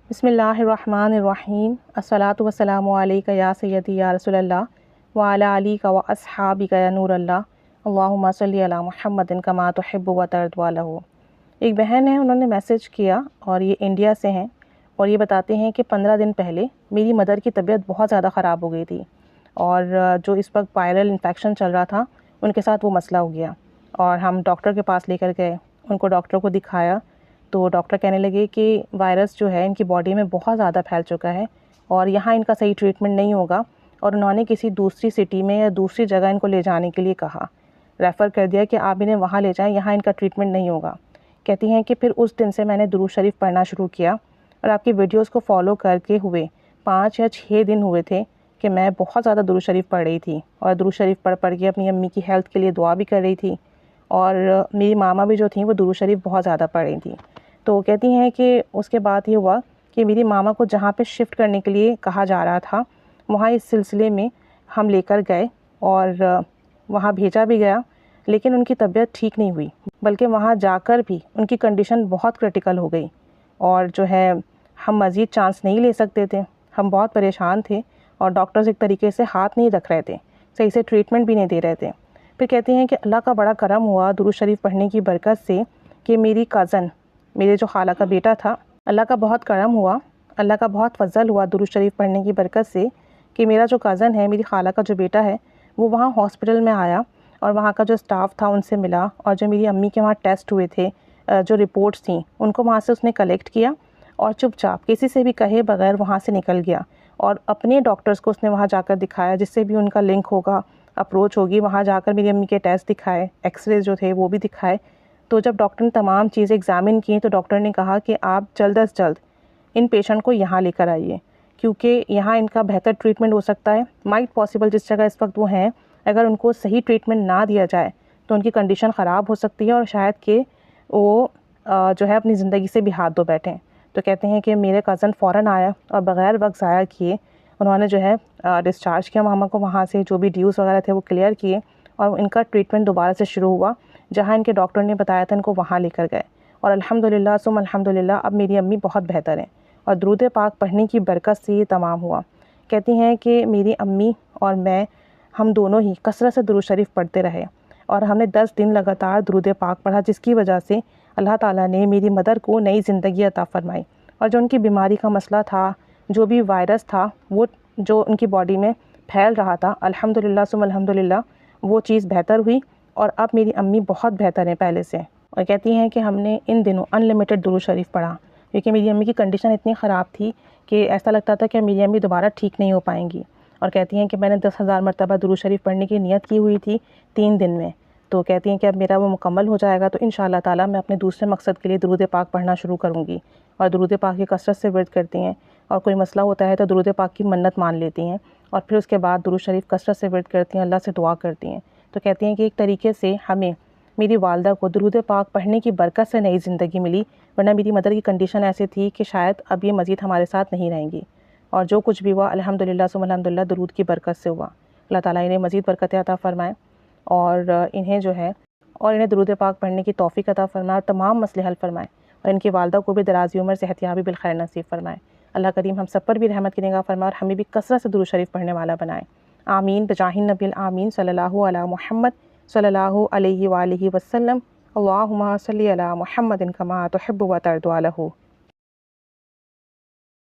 बिस्मिल्लाहिर्रहमानिर्रहीम अस्सलातु वस्सलामु अलैका या सय्यदी या रसूलल्लाह व अला आलिका व अस्हाबिका या नूरल्लाह अल्लाहुम्मा सल्ली अला मुहम्मदिन कमा तुहिब्बु व तर्ज़ा लहू। एक बहन है, उन्होंने मैसेज किया और ये इंडिया से हैं और ये बताते हैं कि 15 दिन पहले मेरी मदर की तबीयत बहुत ज़्यादा ख़राब हो गई थी और जो इस वक्त वायरल इन्फेक्शन चल रहा था उनके साथ वो मसला हो गया और हम डॉक्टर के पास लेकर गए। उनको डॉक्टर को दिखाया तो डॉक्टर कहने लगे कि वायरस जो है इनकी बॉडी में बहुत ज़्यादा फैल चुका है और यहाँ इनका सही ट्रीटमेंट नहीं होगा और उन्होंने किसी दूसरी सिटी में या दूसरी जगह इनको ले जाने के लिए कहा, रेफ़र कर दिया कि आप इन्हें वहाँ ले जाएं, यहाँ इनका ट्रीटमेंट नहीं होगा। कहती हैं कि फिर उस दिन से मैंने दुरूद शरीफ पढ़ना शुरू किया और आपकी वीडियोज़ को फॉलो करके हुए 5 या 6 दिन हुए थे कि मैं बहुत ज़्यादा दुरूद शरीफ पढ़ रही थी और दुरूद शरीफ पढ़ के अपनी अम्मी की हेल्थ के लिए दुआ भी कर रही थी और मेरी मामा भी जो थी वो दुरूद शरीफ बहुत ज़्यादा पढ़ रही थी। तो कहती हैं कि उसके बाद ये हुआ कि मेरी मामा को जहाँ पे शिफ्ट करने के लिए कहा जा रहा था वहाँ इस सिलसिले में हम लेकर गए और वहाँ भेजा भी गया, लेकिन उनकी तबीयत ठीक नहीं हुई, बल्कि वहाँ जाकर भी उनकी कंडीशन बहुत क्रिटिकल हो गई और जो है हम मज़ीद चांस नहीं ले सकते थे। हम बहुत परेशान थे और डॉक्टर्स एक तरीके से हाथ नहीं रख रहे थे, सही से ट्रीटमेंट भी नहीं दे रहे थे। फिर कहती हैं कि अल्लाह का बड़ा करम हुआ दुरूद शरीफ पढ़ने की बरकत से कि मेरी कज़न, मेरे जो खाला का बेटा था, अल्लाह का बहुत करम हुआ, अल्लाह का बहुत फजल हुआ दुरूद शरीफ पढ़ने की बरकत से कि मेरा जो कज़न है, मेरी खाला का जो बेटा है, वो वहाँ हॉस्पिटल में आया और वहाँ का जो स्टाफ था उनसे मिला और जो मेरी अम्मी के वहाँ टेस्ट हुए थे, जो रिपोर्ट्स थी उनको वहाँ से उसने कलेक्ट किया और चुपचाप किसी से भी कहे बगैर वहाँ से निकल गया और अपने डॉक्टर्स को उसने वहाँ जाकर दिखाया, जिससे भी उनका लिंक होगा, अप्रोच होगी, वहाँ जाकर मेरी अम्मी के टेस्ट दिखाए, एक्सरे जो थे वो भी दिखाए। तो जब डॉक्टर ने तमाम चीज़ें एग्ज़ामिन की तो डॉक्टर ने कहा कि आप जल्द अज़ जल्द इन पेशेंट को यहाँ लेकर आइए, क्योंकि यहाँ इनका बेहतर ट्रीटमेंट हो सकता है। माइट पॉसिबल जिस जगह इस वक्त वो हैं, अगर उनको सही ट्रीटमेंट ना दिया जाए तो उनकी कंडीशन ख़राब हो सकती है और शायद कि वो जो है अपनी ज़िंदगी से भी हाथ धो बैठें। तो कहते हैं कि मेरे कज़न फ़ौरन आया और बग़ैर वक्त ज़ाया किए उन्होंने जो है डिस्चार्ज किया मामा को वहाँ से, जो भी ड्यूज़ वगैरह थे वो क्लियर किए और इनका ट्रीटमेंट दोबारा से शुरू हुआ। जहाँ इनके डॉक्टर ने बताया था इनको वहाँ लेकर गए और अल्हम्दुलिल्लाह सुम अल्हम्दुलिल्लाह अब मेरी अम्मी बहुत बेहतर हैं और दुरूद पाक पढ़ने की बरकत से ये तमाम हुआ। कहती हैं कि मेरी अम्मी और मैं, हम दोनों ही कसरत से दुरूद शरीफ पढ़ते रहे और हमने 10 दिन लगातार दुरूद पाक पढ़ा, जिसकी वजह से अल्लाह ताला ने मेरी मदर को नई ज़िंदगी अता फ़रमाई और जो उनकी बीमारी का मसला था, जो भी वायरस था, वो जो उनकी बॉडी में फैल रहा था, अल्हम्दुलिल्लाह सुम अल्हम्दुलिल्लाह वो चीज़ बेहतर हुई और अब मेरी अम्मी बहुत बेहतर हैं पहले से। और कहती हैं कि हमने इन दिनों अनलिमिटेड दुरूद शरीफ पढ़ा, क्योंकि मेरी अम्मी की कंडीशन इतनी ख़राब थी कि ऐसा लगता था कि मेरी अम्मी दोबारा ठीक नहीं हो पाएंगी। और कहती हैं कि मैंने 10,000 मरतबा दुरूद शरीफ पढ़ने की नियत की हुई थी 3 दिन में। तो कहती हैं कि अब मेरा वो मुकम्मल हो जाएगा तो इंशाअल्लाह ताला मैं अपने दूसरे मकसद के लिए दुरूद पाक पढ़ना शुरू करूँगी। और दुरूद पाक की कसरत से विर्द करती हैं और कोई मसला होता है तो दुरूद पाक की मन्नत मान लेती हैं और फिर उसके बाद दुरूद शरीफ कसरत से विर्द करती हैं, अल्लाह से दुआ करती हैं। तो कहती हैं कि एक तरीके से हमें, मेरी वालदा को दुरूद पाक पढ़ने की बरकत से नई ज़िंदगी मिली, वरना मेरी मदर की कंडीशन ऐसी थी कि शायद अब ये मज़ीद हमारे साथ नहीं रहेंगी। और जो कुछ भी हुआ अल्हम्दुलिल्लाह सुम्मा अल्हम्दुलिल्लाह दुरूद की बरकत से हुआ। अल्लाह ताला इन्हें मज़ीद बरकत अता फ़रमाए और इन्हें जो है इन्हें दुरूद पाक पढ़ने की तौफ़ीक अता फ़रमाए और तमाम मसले हल फ़रमाए और इनकी वालदा को भी दराज़ी उम्र सेहतियाबी बिल खैर नसीब फ़रमाए। अल्लाह करीम हम सब पर भी रहमत की निगाह फ़रमाए और हमें भी कसरत से दुरूद शरीफ पढ़ने वाला बनाए। आमीन बजाहिन नबिल आमीन सल्लल्लाहु अला मुहम्मद सल्लल्लाहु अलैहि वालिहि वसल्लम। अल्लाहुम्मा सल्ली अला मुहम्मदिन कमा तुहिब्बु व तर्ज़ा लहू।